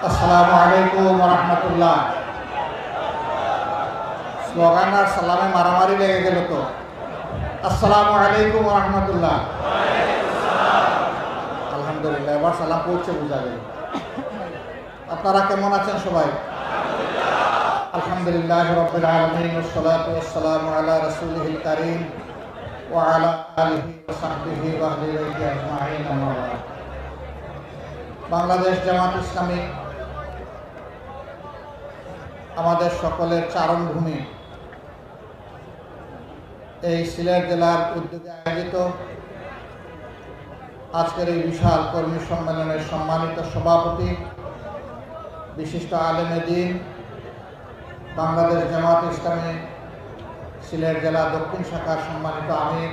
আসসালামু আলাইকুম ওয়া রাহমাতুল্লাহ। স্লোগান আর সালামে মারামারি লেগে গেল তো। আসসালামু আলাইকুম ওয়া রাহমাতুল্লাহ। আলহামদুলিল্লাহ, এবার সালাম পৌঁছে বোঝা গেল। আপনারা কেমন আছেন সবাই? আলহামদুলিল্লাহ রাব্বিল আলামিন, ওয়াসসালাতু ওয়াসসালামু আলা রাসূলিহিল কারীম ওয়া আলা আলিহি ওয়া সাহবিহি ওয়া আহলি বাইতি আজমাইন, আম্মা বা'দ। বাংলাদেশ জামাত ইসলামী আমাদের সকলের চারণভূমি এই সিলেট জেলার উদ্যোগে আয়োজিত আজকের এই বিশাল কর্মী সম্মেলনের সম্মানিত সভাপতি, বিশিষ্ট আলেমে দ্বীন, বাংলাদেশ জামাত ইসলামী সিলেট জেলা দক্ষিণ শাখার সম্মানিত আমির,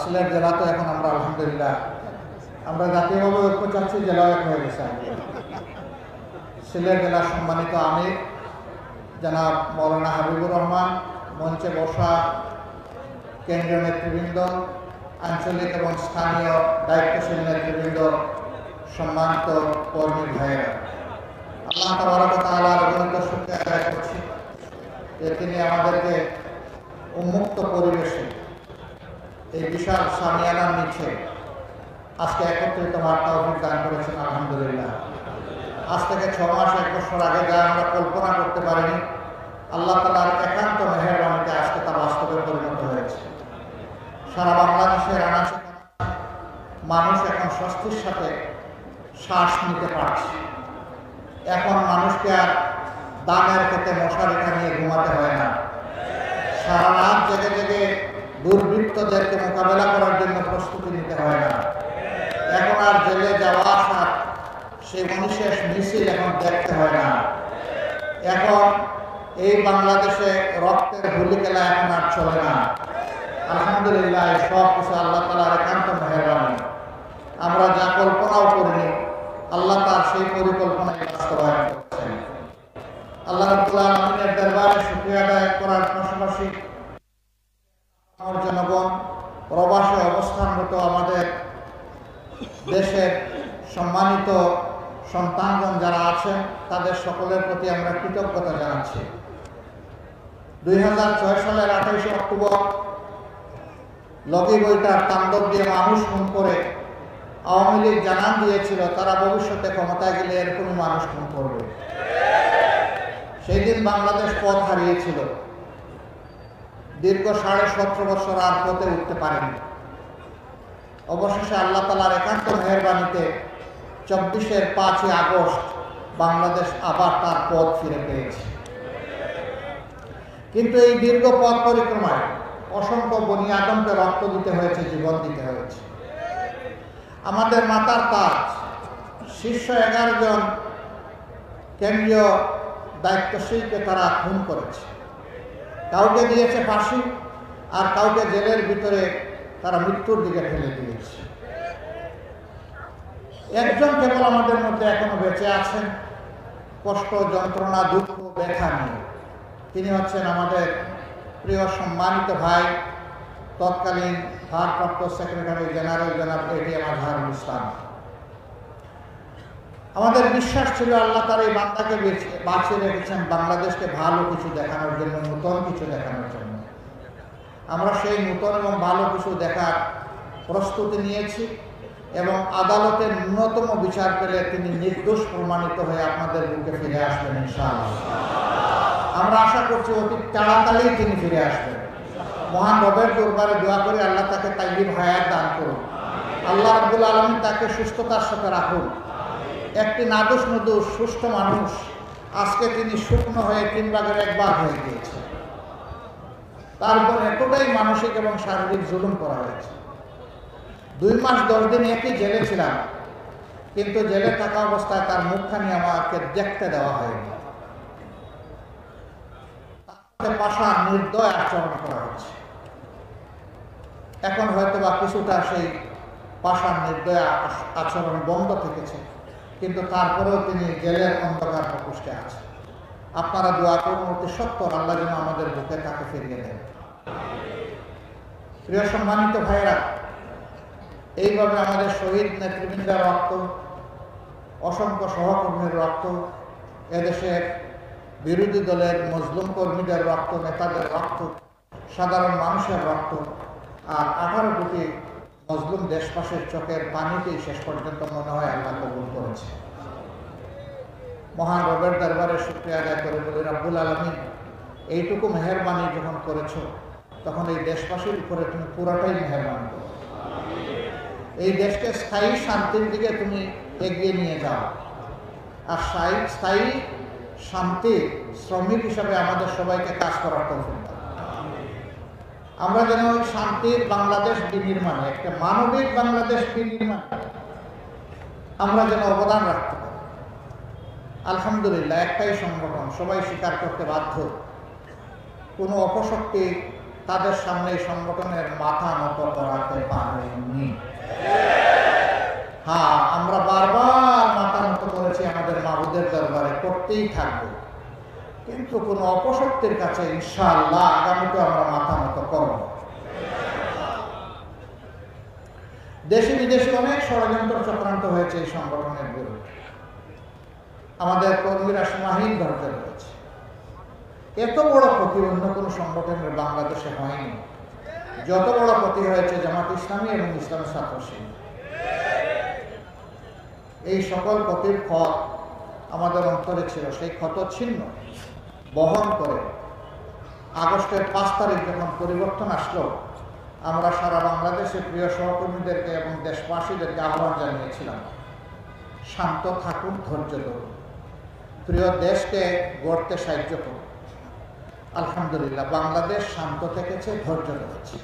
সিলেট জেলা তো এখন আমরা আলহামদুলিল্লাহ আমরা জাতীয়ভাবে ঐক্য চাচ্ছি, জেলাও এক হয়ে গেছে। সিলেট জেলার সম্মানিত আমির জনাব মৌলানা হাবিবুর রহমান, মঞ্চে বসা কেন্দ্রীয় নেতৃবৃন্দ, আঞ্চলিক এবং স্থানীয় দায়িত্বশীল নেতৃবৃন্দ, সম্মানিত কর্মী ভাইয়েরা, আল্লাহ তাবারক ওয়া তাআলার অগণিত শুকরিয়া আদায় করছি যে তিনি আমাদেরকে উন্মুক্ত পরিবেশে এই বিশাল সামিয়ানার নিচে আজকে একত্রিত হওয়ার তৌফিক দান করেছেন। আলহামদুলিল্লাহ। আজ থেকে 6 মাস 1 বছর আগে যা আমরা কল্পনা করতে পারিনি, আল্লাহ তাআলার একান্ত মেহেরবানিতে আজকে তা বাস্তবে পরিণত হয়েছে। সারা বাংলাদেশের আনাচে মানুষ এখন স্বস্তির সাথে শ্বাস নিতে পারছে। এখন মানুষকে আর দামের খেতে মশারি টানিয়ে ঘুমাতে হয় না। সারা রাত জেগে জেগে দুর্বৃত্তদেরকে মোকাবেলা করার জন্য প্রস্তুতি নিতে হয় না। এখন আর জেলে যাওয়া আসা সেই মনীষের মিছিল এখন দেখতে হয় না। এখন এই বাংলাদেশে রক্তের গুলি খেলা এখন আর চলে না। আলহামদুলিল্লাহ, সব কিছু আল্লাহ তাআলার একান্ত মেহেরবানি। আমরা যা কল্পনাও করিনি, আল্লাহ তার সেই পরিকল্পনায় বাস্তবায়ন করছেন। আল্লাহ রাব্বুল আলামিনের দরবারে শুকরিয়া আদায় করার পাশাপাশি আমার জনগণ, প্রবাসে অবস্থানরত আমাদের দেশের সম্মানিত সন্তানগণ যারা আছেন, তাদের সকলের প্রতি আমরা কৃতজ্ঞতা জানাচ্ছি। 2006 সালের 28 অক্টোবর লগি বইটার তাণ্ডব দিয়ে মানুষ খুন করে আওয়ামী লীগ জানান দিয়েছিল তারা ভবিষ্যতে ক্ষমতায় গেলে এরকমই মানুষ খুন করবে। সেই দিন বাংলাদেশ পথ হারিয়েছিল। দীর্ঘ 17.5 বছর আর পথে উঠতে পারেনি। অবশেষে আল্লাহ তাআলার একান্ত মেহেরবানিতে 24-এর 5ই আগস্ট বাংলাদেশ আবার তার পথ ফিরে পেয়েছে। কিন্তু এই দীর্ঘ পথ পরিক্রমায় অসংখ্য বনি আদমকে রক্ত দিতে হয়েছে, জীবন দিতে হয়েছে। আমাদের মাতার তাজ শীর্ষ 11 জন কেন্দ্রীয় দায়িত্বশীলকে তারা খুন করেছে। কাউকে দিয়েছে ফাঁসি, আর কাউকে জেলের ভিতরে তারা মৃত্যুর দিকে ঠেলে দিয়েছে। একজন কেবল আমাদের মধ্যে এখনো বেঁচে আছেন, কষ্ট, যন্ত্রণা, দুঃখ, ব্যথা নিয়ে। তিনি হচ্ছেন আমাদের প্রিয় সম্মানিত ভাই, তৎকালীন ভারপ্রাপ্ত সেক্রেটারি জেনারেল জনাব এটিএম আজহারুল ইসলাম। আমাদের বিশ্বাস ছিল আল্লাহ তার এই বান্দাকে বাঁচিয়ে রেখেছেন বাংলাদেশকে ভালো কিছু দেখানোর জন্য, নূতন কিছু দেখানোর জন্য। আমরা সেই নূতন এবং ভালো কিছু দেখার প্রস্তুতি নিয়েছি এবং আদালতের ন্যূনতম বিচার পেলে তিনি নির্দোষ প্রমাণিত হয়ে আপনাদের বুকে ফিরে আসবেন ইনশাআল্লাহ। আমরা আশা করছি অতি তাড়াতাড়ি তিনি ফিরে আসবেন। মহান রবের দরবারে দোয়া করি আল্লাহ তাকে তাইয়িব হায়াত দান করুন। আল্লাহ রাব্বুল আলামিন তাকে সুস্থতার সাথে রাখুন। একটি নাদুস নুদুস সুস্থ মানুষ, আজকে তিনি শুকনো হয়ে 3 ভাগের 1 ভাগ হয়ে গিয়েছে। তার উপর এতটাই মানসিক এবং শারীরিক জুলুম করা হয়েছে। 2 মাস 10 দিন একই জেলে ছিলাম, কিন্তু জেলে থাকা অবস্থায় তার মুখখানি আমাকে দেখতে দেওয়া হয়নি। তার পাশা নির্দয় আচরণ করা হচ্ছে। এখন হয়তো বা কিছুটা সেই পাশার নির্দয় আচরণ বন্ধ থেকেছে, কিন্তু তারপরেও তিনি জেলের অন্ধকার প্রকোষ্ঠে আছেন। আপনারা দোয়া করুন অতি সত্বর আল্লাহ যেন আমাদের বুকে তাকে ফিরিয়ে দেন। প্রিয় সম্মানিত ভাইয়েরা, এইভাবে আমাদের শহীদ নেতৃবৃন্দের রক্ত, অসংখ্য সহকর্মীর রক্ত, এদেশের বিরোধী দলের মজলুম কর্মীদের রক্ত, নেতাদের রক্ত, সাধারণ মানুষের রক্ত, আর 18 কোটি মজলুম দেশবাসীর চোখের পানিতেই শেষ পর্যন্ত মনে হয় আল্লাহ কবুল করেছে। মহান রবের দরবারে শুকরিয়া আদায় করে বলি, রব্বুল আলামিন এইটুকু মেহেরবানি যখন করেছো, তখন এই দেশবাসীর উপরে তুমি পুরাটাই মেহেরবানি করো। এই দেশকে স্থায়ী শান্তির দিকে তুমি এগিয়ে নিয়ে যাও, আর স্থায়ী শান্তি শ্রমিক হিসাবে আমাদের সবাইকে কাজ করার তৌফিক দাও। আমরা যেন ওই শান্তির বাংলাদেশ বিনির্মাণে, একটা মানবিক বাংলাদেশ বিনির্মাণে আমরা যেন অবদান রাখতে পারি। আলহামদুলিল্লাহ, একটাই সংগঠন, সবাই স্বীকার করতে বাধ্য, কোনো অপশক্তি তাদের সামনে এই সংগঠনের মাথা নত করাতে পারেনি। হ্যাঁ, আমরা বারবার মাথা নত করেছি আমাদের মাবুদের দরবারে, করতেই থাকবো, কিন্তু কোনো অপশক্তির কাছে ইনশাআল্লাহ আগামীতে আমরা মাথা নত করব। দেশে বিদেশে অনেক ষড়যন্ত্র চক্রান্ত হয়েছে এই সংগঠনের বিরুদ্ধে, আমাদের কর্মীরা সীমাহীন ধৈর্য রয়েছে। এত বড় ক্ষতি অন্য কোনো সংগঠনের বাংলাদেশে হয়নি যত বড় ক্ষতি হয়েছে জামাত ইসলামী এবং ইসলামী ছাত্র শিবির। এই সকল ক্ষতির ক্ষত আমাদের অন্তরে ছিল, সেই ক্ষত ছিন্ন বহন করে আগস্টের 5 তারিখ যখন পরিবর্তন আসলো, আমরা সারা বাংলাদেশের প্রিয় সহকর্মীদেরকে এবং দেশবাসীদেরকে আহ্বান জানিয়েছিলাম, শান্ত থাকুন, ধৈর্য ধরুন, প্রিয় দেশকে গড়তে সাহায্য করুন। আলহামদুলিল্লাহ, বাংলাদেশ শান্ত থেকেছে, ধৈর্য ধরেছে।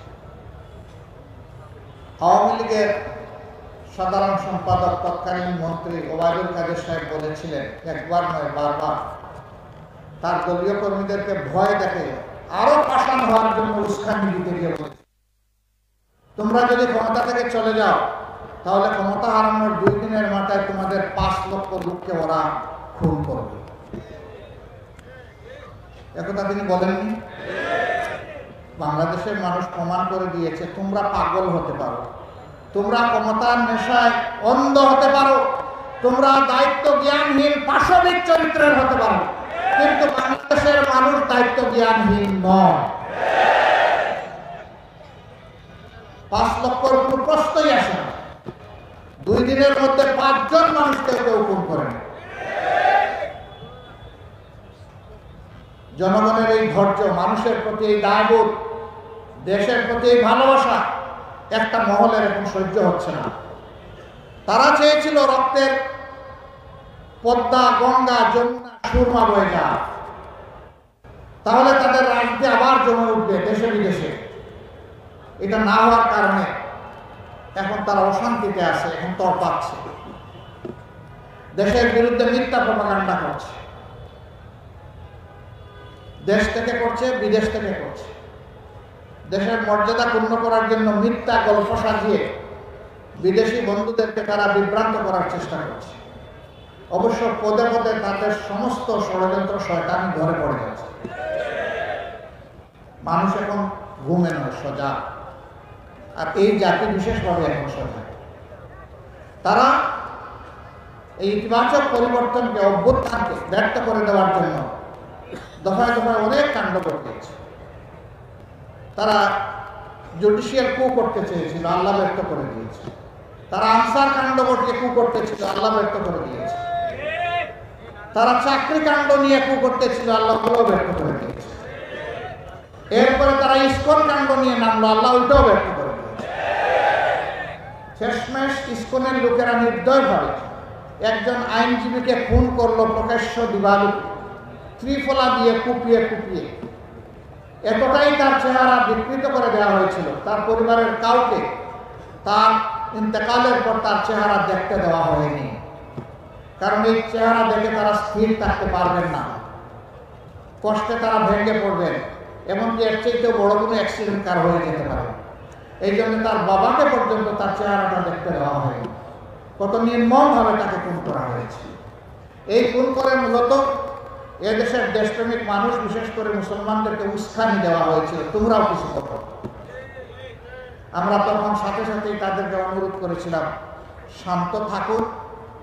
আওয়ামী লীগের সাধারণ সম্পাদক তৎকালীন মন্ত্রী ওবায়দুল কাদের সাহেব বলেছিলেন, একবার নয় বারবার, তার দলীয় কর্মীদেরকে ভয় দেখে আরো পাষাণ হওয়ার জন্য উস্কানি দিতে গিয়ে বলেছে, তোমরা যদি ক্ষমতা থেকে চলে যাও তাহলে ক্ষমতা হারানোর 2 দিনের মাথায় তোমাদের 5 লক্ষ লোককে ওরা খুন করবে। একথা তিনি বলেননি? বাংলাদেশের মানুষ প্রমাণ করে দিয়েছে, তোমরা পাগল হতে পারো, তোমরা ক্ষমতার নেশায় অন্ধ হতে পারো, তোমরা দায়িত্ব জ্ঞানহীন পাশবিক চরিত্রের হতে পারো, কিন্তু বাংলাদেশের মানুষ দায়িত্ব জ্ঞানহীন নয়। 5 লক্ষর উপর প্রশ্নই আসে না। 2 দিনের মধ্যে 5 জন মানুষকে কেউ খুন করেন। জনগণের এই ধৈর্য, মানুষের প্রতি এই দায়বোধ, দেশের প্রতি এই ভালোবাসা একটা মহলের এখন সহ্য হচ্ছে না। তারা চেয়েছিল রক্তের পদ্মা, গঙ্গা, যমুনা, সুরমা বয়ে যায়, তাহলে তাদের রাজনীতি আবার জমে উঠবে দেশে বিদেশে। এটা না হওয়ার কারণে এখন তারা অশান্তিতে আছে, এখন তড়পাচ্ছে, দেশের বিরুদ্ধে মিথ্যা প্রপাগান্ডা করছে, দেশ থেকে করছে, বিদেশ থেকে করছে। দেশের মর্যাদা পূর্ণ করার জন্য মিথ্যা গল্প সাজিয়ে বিদেশি বন্ধুদেরকে তারা বিভ্রান্ত করার চেষ্টা করছে। অবশ্য পদে পদে তাদের সমস্ত ষড়যন্ত্র শয়তানি ধরে পড়ে গেছে। মানুষ এখন ঘুমে নয়, সজাগ, আর এই জাতি বিশেষভাবে এখন সজাগ। তারা এই ইতিবাচক পরিবর্তনকে, অভ্যুত্থানকে ব্যর্থ করে দেওয়ার জন্য দফায় দফায় অনেক কাণ্ড ঘটিয়েছে। তারা জুডিশিয়াল কু করতে চেয়েছিল, আল্লাহ ব্যর্থ করে দিয়েছে। তারা আনসার কাণ্ড ঘটিয়ে কু করতেছিল, আল্লাহ ব্যর্থ করে দিয়েছে। তারা চাকরি কাণ্ড নিয়ে কু করতেছিল, আল্লাহ ব্যর্থ করে দিয়েছে। এরপরে তারা ইসকন কাণ্ড নিয়ে নামলো, আল্লাহ ওইটাও ব্যর্থ করে দিয়েছে। শেষমেশ ইসকনের লোকেরা নির্দয়ভাবে একজন আইনজীবীকে খুন করলো প্রকাশ্য দিবালোকে, ত্রিফলা দিয়ে কুপিয়ে কুপিয়ে। এতটাই তার চেহারা বিকৃত করে দেওয়া হয়েছিল, তার পরিবারের কাউকে তার ইন্তেকালের পর তার চেহারা দেখতে দেওয়া হয়নি, কারণ এই চেহারা দেখে তারা স্থির থাকতে পারবেন না, কষ্টে তারা ভেঙে পড়বেন, এমনকি এর চাইতেও বড় কোনো অ্যাক্সিডেন্ট কার হয়ে যেতে পারে। এই জন্য তার বাবাকে পর্যন্ত তার চেহারাটা দেখতে দেওয়া হয়নি। কত নির্মমভাবে তাকে খুন করা হয়েছে। এই খুন করে মূলত এদেশের দেশপ্রেমিক মানুষ, বিশেষ করে মুসলমানদেরকে উস্কানি দেওয়া হয়েছিল, তোমরাও কিছু করো। আমরা তখন সাথে সাথেই তাদেরকে অনুরোধ করেছিলাম, শান্ত থাকুন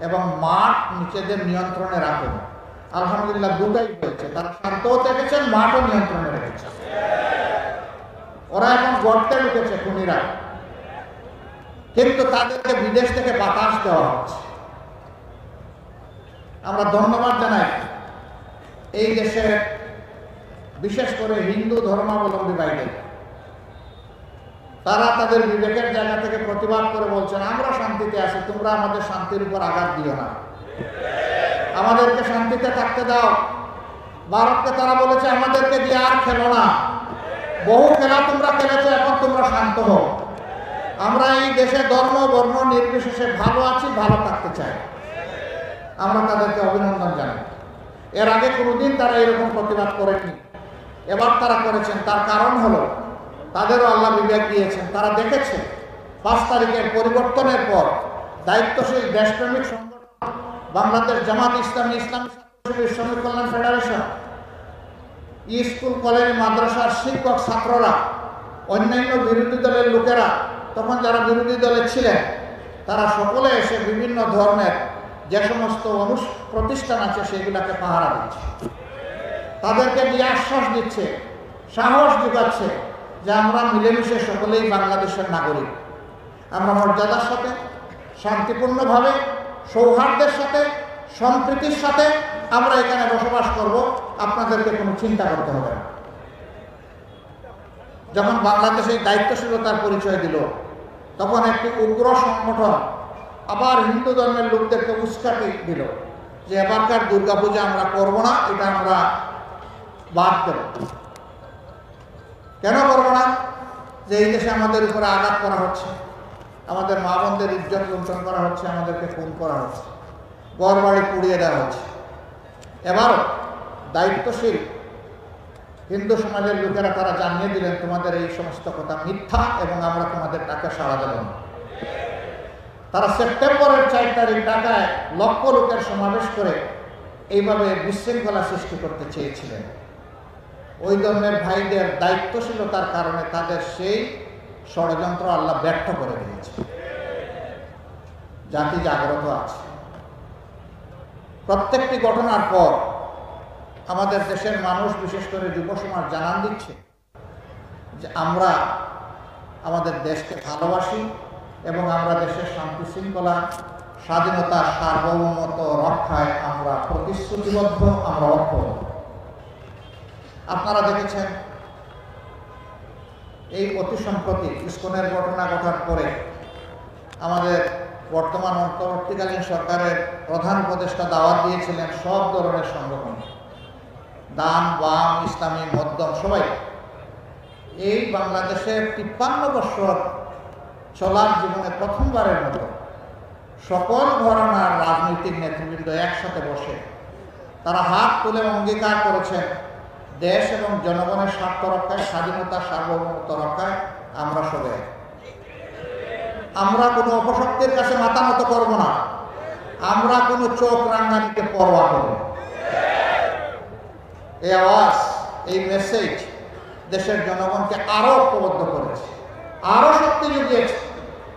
এবং মাঠ নিজেদের নিয়ন্ত্রণে রাখুন। আলহামদুলিল্লাহ দুটাই হয়েছে, তারা শান্তও থেকেছেন, মাঠও নিয়ন্ত্রণে রেখেছে। ওরা এখন গর্তে ঢুকেছে খুনিরা, কিন্তু তাদেরকে বিদেশ থেকে বাতাস দেওয়া হচ্ছে। আমরা ধন্যবাদ জানাই এই দেশের বিশেষ করে হিন্দু ধর্মাবলম্বী ভাইদের। তারা তাদের বিবেকের জায়গা থেকে প্রতিবাদ করে বলছেন, আমরা শান্তিতে আছি, তোমরা আমাদের শান্তির উপর আঘাত দিও না, আমাদেরকে শান্তিতে থাকতে দাও। ভারতকে তারা বলেছে, আমাদেরকে দিয়ে আর খেলো না, বহু খেলা তোমরা খেলেছো, এখন তোমরা শান্ত হও। আমরা এই দেশে ধর্ম বর্ণ নির্বিশেষে ভালো আছি, ভালো থাকতে চাই। আমরা তাদেরকে অভিনন্দন জানাই। এর আগে কোনোদিন তারা এরকম প্রতিবাদ করেনি, এবার তারা করেছেন। তার কারণ হলো তাদেরও আল্লাহ বিবেক দিয়েছেন। তারা দেখেছে 5 তারিখের পরিবর্তনের পর দায়িত্বশীল দেশপ্রেমিক সংগঠন বাংলাদেশ জামাত ইসলামী, ইসলামী শ্রমিক কল্যাণ ফেডারেশন, স্কুল কলেজ মাদ্রাসার শিক্ষক ছাত্ররা, অন্যান্য বিরোধী দলের লোকেরা, তখন যারা বিরোধী দলে ছিলেন তারা সকলে এসে বিভিন্ন ধরনের যে সমস্ত প্রতিষ্ঠান আছে সেগুলাকে পাহারা দিচ্ছে, তাদেরকে দিয়ে আশ্বাস দিচ্ছে, সাহস যোগাচ্ছে যে আমরা মিলেমিশে সকলেই বাংলাদেশের নাগরিক। আমরা মর্যাদার সাথে, শান্তিপূর্ণভাবে, সৌহার্দ্যের সাথে, সম্প্রীতির সাথে আমরা এখানে বসবাস করব, আপনাদেরকে কোনো চিন্তা করতে হবে না। যখন বাংলাদেশে দায়িত্বশীলতার পরিচয় দিল, তখন একটি উগ্র সংগঠন আবার হিন্দু ধর্মের লোকদেরকে উস্কানি দিল যে এবারকার দুর্গাপূজা আমরা করব না, এটা আমরা বাদ দেব। কেন করবো না? যে এই দেশে আমাদের উপরে আঘাত করা হচ্ছে, আমাদের মা বোনদের ইজ্জত লুণ্ঠন করা হচ্ছে, আমাদেরকে খুন করা হচ্ছে, ঘর বাড়ি পুড়িয়ে দেওয়া হচ্ছে। এবারও দায়িত্বশীল হিন্দু সমাজের লোকেরা তারা জানিয়ে দিলেন, তোমাদের এই সমস্ত কথা মিথ্যা এবং আমরা তোমাদের টাকা সাড়া দেব না। তারা সেপ্টেম্বরের 4 তারিখ ঢাকায় লক্ষ লোকের সমাবেশ করে এইভাবে বিশৃঙ্খলা সৃষ্টি করতে চেয়েছিলেন। ওই ধর্মের ভাইদের দায়িত্বশীলতার কারণে তাদের সেই ষড়যন্ত্র আল্লাহ ব্যর্থ করে দিয়েছে। জাতি জাগ্রত আছে। প্রত্যেকটি ঘটনার পর আমাদের দেশের মানুষ, বিশেষ করে যুব সমাজ জানান দিচ্ছে যে আমরা আমাদের দেশকে ভালোবাসি এবং আমরা দেশের শান্তি শৃঙ্খলা, স্বাধীনতা, সার্বভৌমত্ব রক্ষায় আমরা প্রতিশ্রুতিবদ্ধ, আমরা অক্ষম। আপনারা দেখেছেন এই অতি সম্প্রতি ইসকনের ঘটনা ঘটার পরে আমাদের বর্তমান অন্তর্বর্তীকালীন সরকারের প্রধান উপদেষ্টা দাওয়াত দিয়েছিলেন সব ধরনের সংগঠন, ডান বাম, ইসলামী মধ্যম, সবাই। এই বাংলাদেশের 53 বছর চলার জীবনে প্রথমবারের মতো সকল ঘরানার রাজনৈতিক নেতৃবৃন্দ একসাথে বসে তারা হাত তুলে অঙ্গীকার করেছেন, দেশ এবং জনগণের স্বার্থ রক্ষায়, স্বাধীনতা, সার্বভৌমত্ব রক্ষায় আমরা সবাই, আমরা কোনো অপশক্তির কাছে মাথা নত করব না, আমরা কোনো চোখ রাঙ্গানিকে পরোয়া করব। এই আওয়াজ, এই মেসেজ দেশের জনগণকে আরো ঐক্যবদ্ধ করেছে, আরো শক্তি জুগিয়েছে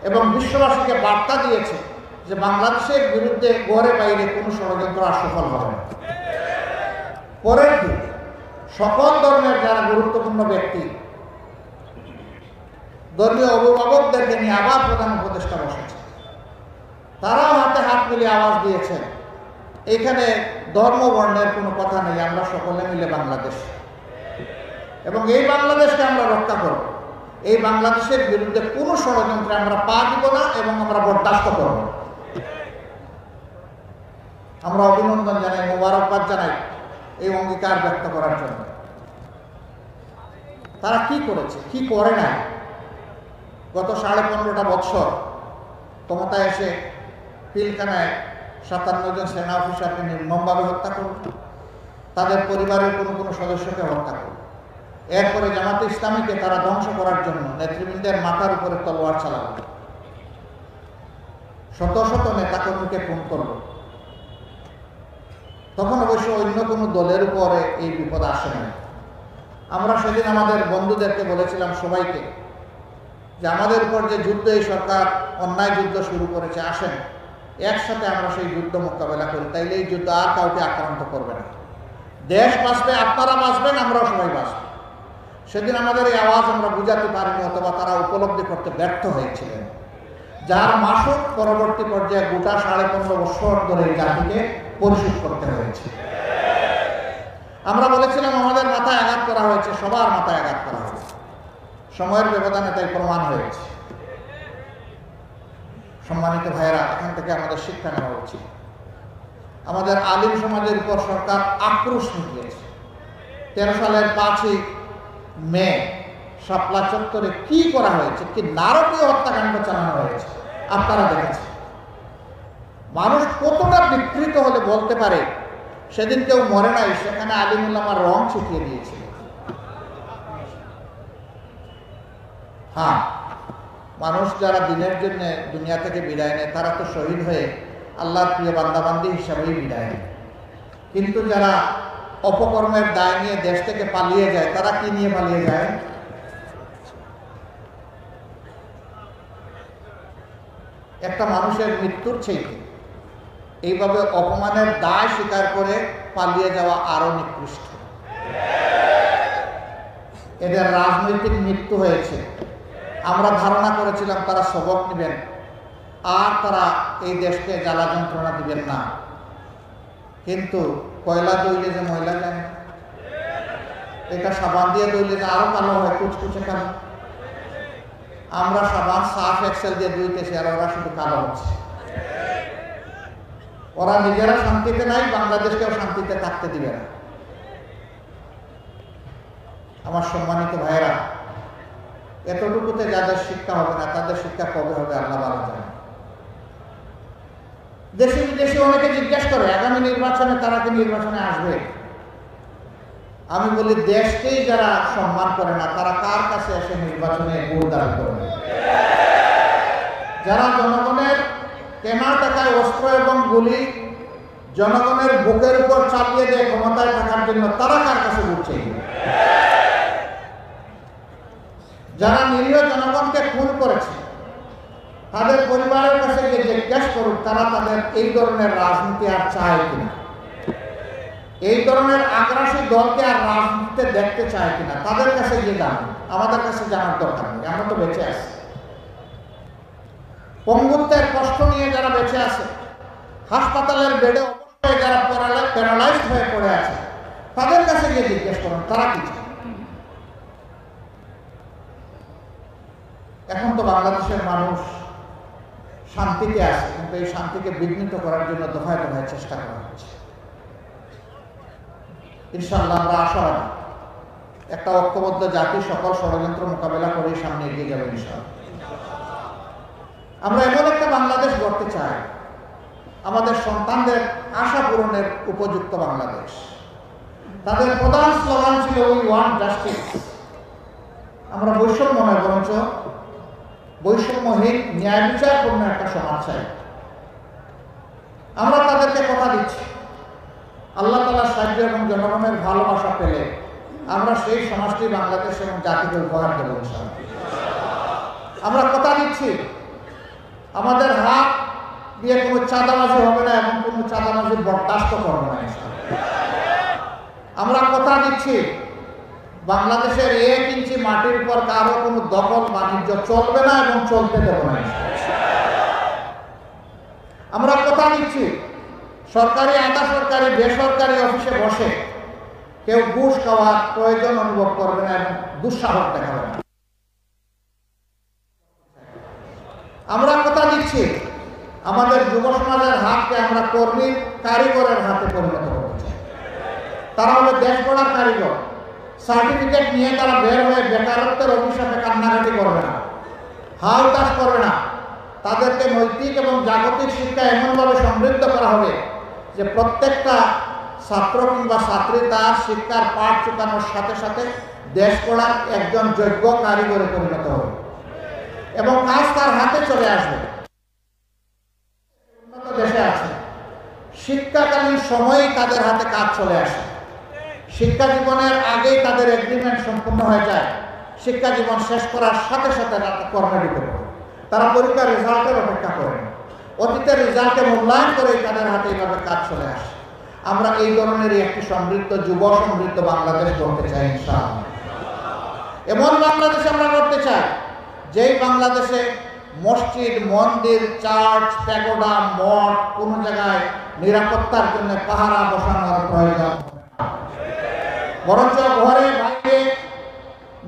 এবং বিশ্ববাসীকে বার্তা দিয়েছে যে বাংলাদেশের বিরুদ্ধে ঘরে বাইরে কোনো ষড়যন্ত্র আর সফল হবে না। পরের দিন সকল ধর্মের যারা গুরুত্বপূর্ণ ব্যক্তি, ধর্মীয় অভিভাবকদেরকে নিয়ে আবার প্রধান উপদেষ্টা বসেছে, তারাও হাতে হাত মিলিয়ে আওয়াজ দিয়েছেন এখানে ধর্ম বর্ণের কোনো কথা নেই, আমরা সকলে মিলে বাংলাদেশ এবং এই বাংলাদেশকে আমরা রক্ষা করব। এই বাংলাদেশের বিরুদ্ধে কোনো ষড়যন্ত্রে আমরা পা দিব না এবং আমরা বরদাস্ত করব। আমরা অভিনন্দন জানাই, মোবারকবাদ জানাই এই অঙ্গীকার ব্যক্ত করার জন্য। তারা কি করেছে, কি করে নাই? গত 15.5 বছর ক্ষমতায় এসে পিলখানায় 57 জন সেনা অফিসারকে নির্মমভাবে হত্যা করল, তাদের পরিবারের কোনো সদস্যকে হত্যা করল। এরপরে জামাতে ইসলামীকে তারা ধ্বংস করার জন্য নেতৃবৃন্দের মাথার উপরে তলোয়ার চালাল, শত শত নেতাকর্মীকে খুন করল। তখন অবশ্য অন্য কোনো দলের উপরে এই বিপদ আসে না। আমরা সেদিন আমাদের বন্ধুদেরকে বলেছিলাম সবাইকে যে আমাদের উপর যে যুদ্ধ এই সরকার অন্যায় যুদ্ধ শুরু করেছে, আসেন একসাথে আমরা সেই যুদ্ধ মোকাবেলা করি, তাইলে এই যুদ্ধ আর কাউকে আক্রান্ত করবে না। দেশ বাঁচবে, আপনারা বাঁচবেন, আমরাও সবাই বাঁচব। সেদিন আমাদের এই আওয়াজ আমরা বুঝাতে পারিনি, অথবা তারা উপলব্ধি করতে ব্যর্থ হয়েছিলেন, যার মাসুক পরবর্তী পর্যায়ে গোটা 15.5 বছর ধরে এই জাতিকে পরিশোধ করতে হয়েছে। আমরা বলেছিলাম আমাদের মাথায় আঘাত করা হয়েছে, সবার মাথায় আঘাত করা হয়েছে, সময়ের ব্যবধানে তাই প্রমাণ হয়েছে। সম্মানিত ভাইয়েরা, এখান থেকে আমাদের শিক্ষা নেওয়া উচিত। আমাদের আলিম সমাজের উপর সরকার আক্রোশ নিয়েছে। 13 সালের 5ই মে শাপলা চত্বরে কি করা হয়েছে, কি নারকীয় হত্যাকাণ্ড চালানো হয়েছে আপনারা দেখেছেন। মানুষ কতটা বিকৃত হলে বলতে পারে সেদিন কেউ মরে নাই, সেখানে আলিম উলামার রং ছিটিয়ে দিয়েছিল। হ্যাঁ, মানুষ যারা দিনের জন্য দুনিয়া থেকে বিদায় নেয় তারা তো শহীদ হয়ে আল্লাহর প্রিয় বান্দাবান্দি হিসাবেই বিদায় নেয়, কিন্তু যারা অপকর্মের দায় নিয়ে দেশ থেকে পালিয়ে যায়, তারা কি নিয়ে পালিয়ে যায়? একটা মানুষের মৃত্যুর চাইতে এইভাবে অপমানের দায় স্বীকার করে পালিয়ে যাওয়া আরো নিকৃষ্ট। এদের রাজনৈতিক মৃত্যু হয়েছে। আমরা ধারণা করেছিলাম তারা সবক নেবেন আর তারা এই দেশকে জ্বালা যন্ত্রণা দিবেন না, কিন্তু কয়লা দইলে যে ময়লা যায় না, এটা সাবান দিয়ে দইলে যে আরো কালো হয়, কুচকুচে কালো। আমরা সাবান সার্ফ এক্সেল দিয়ে ধুইতেছি আর ওরা শুধু কালো হচ্ছে। ওরা নিজেরা শান্তিতে নাই, বাংলাদেশকেও শান্তিতে থাকতে দিবে না। আমার সম্মানিত ভাইয়েরা, এতটুকুতে যাদের শিক্ষা হবে না তাদের শিক্ষা কবে হবে আল্লাহ ভালো জানে। দেশে বিদেশে অনেকে জিজ্ঞেস করে আগামী নির্বাচনে তারা কি নির্বাচনে আসবে। আমি বলি, দেশকেই যারা সম্মান করে না তারা কার কাছে এসে নির্বাচনে ভোট দাবি করবে? যারা জনগণের কেনা টাকায় অস্ত্র এবং গুলি জনগণের বুকের উপর চাপিয়ে দেয় ক্ষমতায় থাকার জন্য, তারা কার কাছে ভোট চাইবে? যারা নিরীহ জনগণকে খুন করেছে তাদের পরিবারের কাছে গিয়ে জিজ্ঞেস করুক তারা তাদের এই ধরনের রাজনীতি আর চায় কিনা, এই ধরনের আগ্রাসী দলকে আর রাজনীতিতে দেখতে চায় কিনা। তাদের কাছে গিয়ে জানুন, আমাদের কাছে জানার দরকার নেই, আমরা তো বেঁচে আছি। পঙ্গুত্বের কষ্ট নিয়ে যারা বেঁচে আছে, হাসপাতালের বেডে অবশ্যই যারা প্যারালাইজড হয়ে পড়ে আছে, তাদের কাছে গিয়ে জিজ্ঞেস করুন তারা কি চায়। এখন তো বাংলাদেশের মানুষ শান্তিতে আছে, কিন্তু এই শান্তিকে বিঘ্নিত করার জন্য দফায় দফায় চেষ্টা করা হচ্ছে। ইনশাআল্লাহ আমরা আশাবাদী একটা ঐক্যবদ্ধ জাতি সকল ষড়যন্ত্র মোকাবেলা করে সামনে এগিয়ে যাবে ইনশাআল্লাহ। আমরা এমন একটা বাংলাদেশ গড়তে চাই, আমাদের সন্তানদের আশা পূরণের উপযুক্ত বাংলাদেশ। তাদের প্রধান স্লোগান ছিল উই ওয়ান্ট জাস্টিস। আমরা বৈষম্য নয়, বরঞ্চ বৈষম্যহীন ন্যায় বিচারপূর্ণ একটা সমাজ চাই। আমরা তাদেরকে কথা দিচ্ছি, আল্লাহ তাআলার সাহায্য এবং জনগণের ভালোবাসা পেলে আমরা সেই সমাজটি বাংলাদেশ এবং জাতিকে উপহার দেব ইনশাআল্লাহ। আমরা কথা দিচ্ছি, আমাদের হাত দিয়ে কোনো চাঁদাবাজি হবে না এবং কোনো চাঁদাবাজি বরদাস্ত করবো না ইনশাআল্লাহ। আমরা কথা দিচ্ছি, বাংলাদেশের 1 ইঞ্চি মাটির উপর কারো কোনো দখল বাণিজ্য চলবে না এবং চলতে দেব না। আমরা কথা দিচ্ছি, সরকারি আধা সরকারি বেসরকারি অফিসে বসে কেউ ঘুষ খাওয়ার প্রয়োজন অনুভব করবে না এবং দুঃসাহস দেখাবে না। আমরা কথা দিচ্ছি, আমাদের যুব সমাজের হাতকে আমরা কর্মী কারিগরের হাতে পরিণত করতে চাই। তারা হবে দেশ গড়ার কারিগর। সার্টিফিকেট নিয়ে তারা বের হয়ে বেকারত্বের অভিশাপে কান্নাকাটি করবে না, হাল চাষ করবে না। তাদেরকে নৈতিক এবং জাগতিক শিক্ষা এমনভাবে সমৃদ্ধ করা হবে যে প্রত্যেকটা ছাত্র কিংবা ছাত্রী তার শিক্ষার পাঠ চুকানোর সাথে সাথে দেশ গড়ার একজন যোগ্য কারিগরে পরিণত হবে এবং কাজ তার হাতে চলে আসবে। উন্নত দেশে আছে, শিক্ষাকালীন সময়ই তাদের হাতে কাজ চলে আসে, শিক্ষা জীবনের আগেই তাদের এগ্রিমেন্ট সম্পূর্ণ হয়ে যায়, শিক্ষা জীবন শেষ করার সাথে সাথে কর্মে ঢুকে পড়ে। তারা পরীক্ষার রেজাল্টের অপেক্ষা করেন, অতীতের রেজাল্টকে মূল্যায়ন করে তাদের হাতে এইভাবে কাজ চলে আসে। আমরা এই ধরনের একটি সমৃদ্ধ যুব সমৃদ্ধ বাংলাদেশ গড়তে চাই ইনশাআল্লাহ। এমন বাংলাদেশ আমরা গড়তে চাই যেই বাংলাদেশে মসজিদ, মন্দির, চার্চ, প্যাগোডা, মঠ কোনো জায়গায় নিরাপত্তার জন্য পাহারা বসানোর প্রয়োজন, বরঞ্চ ঘরে বাইরে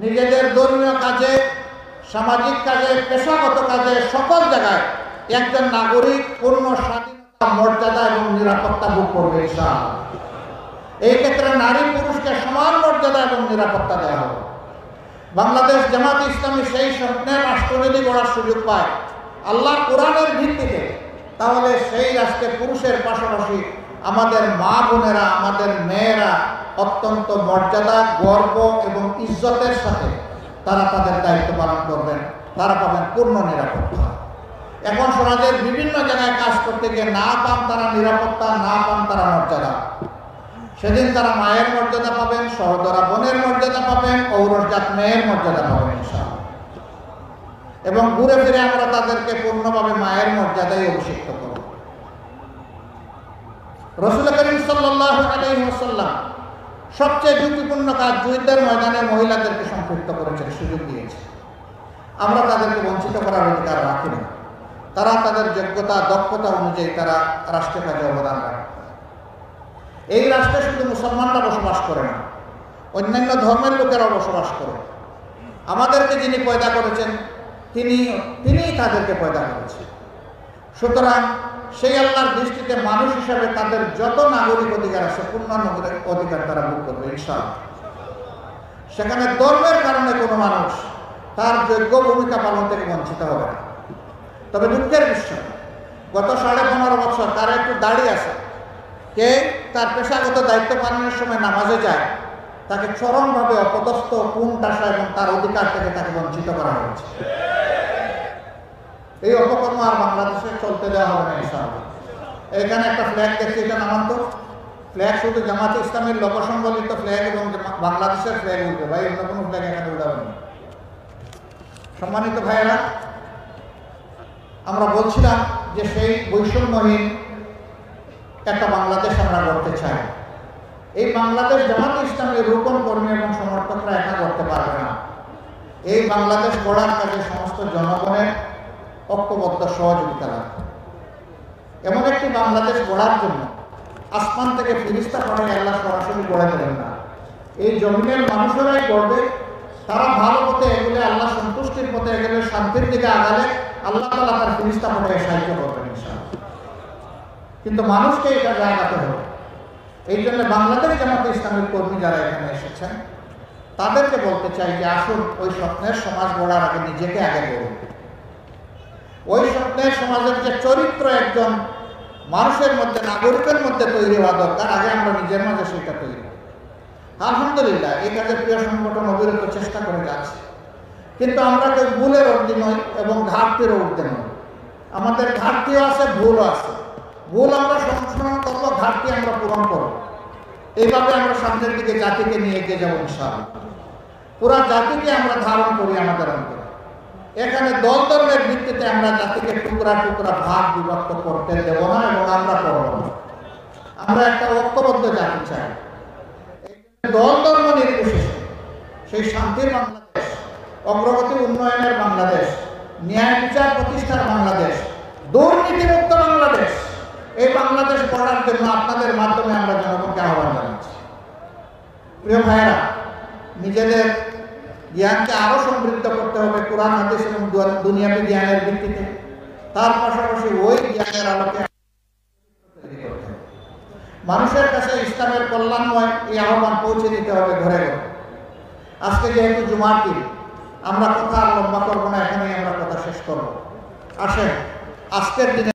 নিজেদের ধর্মীয় কাজে, সামাজিক কাজে, পেশাগত কাজে সকল জায়গায় একজন নাগরিক পূর্ণ স্বাধীনতা, মর্যাদা এবং নিরাপত্তা ভোগ করবে ইনশাআল্লাহ। এই ক্ষেত্রে নারী পুরুষকে সমান মর্যাদা এবং নিরাপত্তা দেওয়া হবে। বাংলাদেশ জামাত ইসলামী সেই স্বপ্নের রাষ্ট্র যদি গড়ার সুযোগ পায় আল্লাহ কোরআনের ভিত্তিতে, তাহলে সেই রাষ্ট্রে পুরুষের পাশাপাশি আমাদের মা বোনেরা, আমাদের মেয়েরা অত্যন্ত মর্যাদা, গর্ব এবং ইজ্জতের সাথে তারা তাদের দায়িত্ব পালন করবেন, তারা পাবেন পূর্ণ নিরাপত্তা। এখন সমাজের বিভিন্ন জায়গায় কাজ করতে গিয়ে না পান তারা নিরাপত্তা, না পান তারা মর্যাদা। সেদিন তারা মায়ের মর্যাদা পাবেন, সহোদরা বোনের মর্যাদা পাবেন, ঔরসজাত মেয়ের মর্যাদা পাবেন ইনশাআল্লাহ। এবং ঘুরে ফিরে আমরা তাদেরকে পূর্ণভাবে মায়ের মর্যাদায় অভিষিক্ত করব। রাসূল করিম সাল্লাল্লাহু আলাইহি ওয়াসাল্লাম সবচেয়ে ঝুঁকিপূর্ণ কাজ যুদ্ধের ময়দানে মহিলাদেরকে সম্পৃক্ত করেছেন, সুযোগ দিয়েছে। আমরা তাদেরকে বঞ্চিত করার অধিকার রাখি না। তারা তাদের যোগ্যতা, দক্ষতা অনুযায়ী তারা রাষ্ট্রের কাজে অবদান রাখে। এই রাষ্ট্রে শুধু মুসলমানরা বসবাস করে না, অন্যান্য ধর্মের লোকেরাও বসবাস করে। আমাদেরকে যিনি পয়দা করেছেন তিনি তাদেরকে পয়দা করেছেন। সুতরাং সেই আল্লাহর দৃষ্টিতে মানুষ হিসাবে তাদের যত নাগরিক অধিকার আছে পূর্ণ নাগরিক অধিকার তারা ভোগ করবে ইনশাআল্লাহ। সেখানে ধর্মের কারণে কোনো মানুষ তার যোগ্য ভূমিকা পালন থেকে বঞ্চিত হবে না। তবে দুঃখের বিষয়, গত 15.5 বছর তার একটু দাড়ি আছে, কে তার পেশাগত দায়িত্ব পালনের সময় নামাজে যায়, তাকে চরমভাবে অপদস্থ, কুণ্ঠাসা এবং তার অধিকার থেকে তাকে বঞ্চিত করা হয়েছে। এই অপকর্ম আর বাংলাদেশে চলতে দেওয়া হবে না ইনশাআল্লাহ। এখানে একটা ফ্ল্যাগ দেখছি, এটা নামান তো। ফ্ল্যাগ শুধু জামাত ইসলামের লোকসংবলিত ফ্ল্যাগ এবং বাংলাদেশের ফ্ল্যাগ উঠবে, ভাই অন্য কোনো ফ্ল্যাগ এখানে উঠাবেন না। সম্মানিত ভাইয়েরা, আমরা বলছিলাম যে সেই বৈষম্যহীন একটা বাংলাদেশ আমরা গড়তে চাই। এই বাংলাদেশ জামাত ইসলামের রূপণ কর্মী এবং সমর্থকরা একা করতে পারবে না। এই বাংলাদেশ গড়ার কাজে সমস্ত জনগণের ঐক্যবদ্ধ সহযোগিতা লাগবে। এমন একটি বাংলাদেশ গড়ার জন্য আসমান থেকে ফিরিস্তা পাঠিয়ে আল্লাহ সরাসরি গড়ে দেবেন না। এই জমিনের মানুষেরাই গড়বে। তারা ভালো পথে এগুলো, আল্লাহ সন্তুষ্টির পথে এগুলো, শান্তির দিকে আগালে আল্লাহ তাআলা তার ফিরিস্তা পাঠিয়ে সাহায্য করবেন ইনশাআল্লাহ। কিন্তু মানুষকে এটা জাগাতে হবে। এই জন্য বাংলাদেশ জামাত ইসলামের কর্মী যারা এখানে এসেছেন তাদেরকে বলতে চাই যে আসুন, ওই স্বপ্নের সমাজ গড়ার আগে নিজেকে আগে গড়ুন। ওই স্বপ্নের সমাজের যে চরিত্র একজন মানুষের মধ্যে, নাগরিকের মধ্যে তৈরি হওয়া দরকার, আগে আমরা নিজের মাঝে সেটা তৈরি করি। আলহামদুলিল্লাহ এই কাজে প্রিয় সংগঠন অবিরত চেষ্টা করে যাচ্ছে, কিন্তু আমরা কেউ ভুলের ঊর্ধ্বে নই এবং ঘাটতিরও ঊর্ধ্বে নই। আমাদের ঘাটতিও আছে, ভুলও আছে। ভুল আমরা সংশোধন করবো, ঘাটতি আমরা পূরণ করবো। এইভাবে আমরা সামনের দিকে জাতিকে নিয়ে এগিয়ে যাবো ইনশাআল্লাহ। পুরা জাতিকে আমরা ধারণ করি আমাদের অন্তরে। এখানে দল ধর্মের ভিত্তিতে আমরা জাতিকে টুকরা টুকরা ভাগ বিভক্ত করতে দেব না এবং আমরা করব না। আমরা একটা ঐক্যবদ্ধ জাতি চাই। দল ধর্ম নির্বিশেষে সেই শান্তির বাংলাদেশ, অগ্রগতি উন্নয়নের বাংলাদেশ, ন্যায় বিচার প্রতিষ্ঠার বাংলাদেশ, দুর্নীতিমুক্ত বাংলাদেশ, এই বাংলাদেশ গড়ার জন্য আপনাদের মাধ্যমে আমরা জনগণকে আহ্বান জানাচ্ছি। প্রিয় ভাইয়েরা, নিজেদের জ্ঞানকে আরো সমৃদ্ধ করতে হবে কোরআন হাদিস এবং দুনিয়াবী জ্ঞানের ভিত্তিতে। তার পাশাপাশি ওই জ্ঞানের আলোকে মানুষের কাছে ইসলামের কল্যাণময় এই আহ্বান পৌঁছে দিতে হবে ঘরে ঘরে। আজকে যেহেতু জুমার দিন, আমরা কথা আর লম্বা করবো না, এখানেই আমরা কথা শেষ করবো। আসেন আজকের দিনে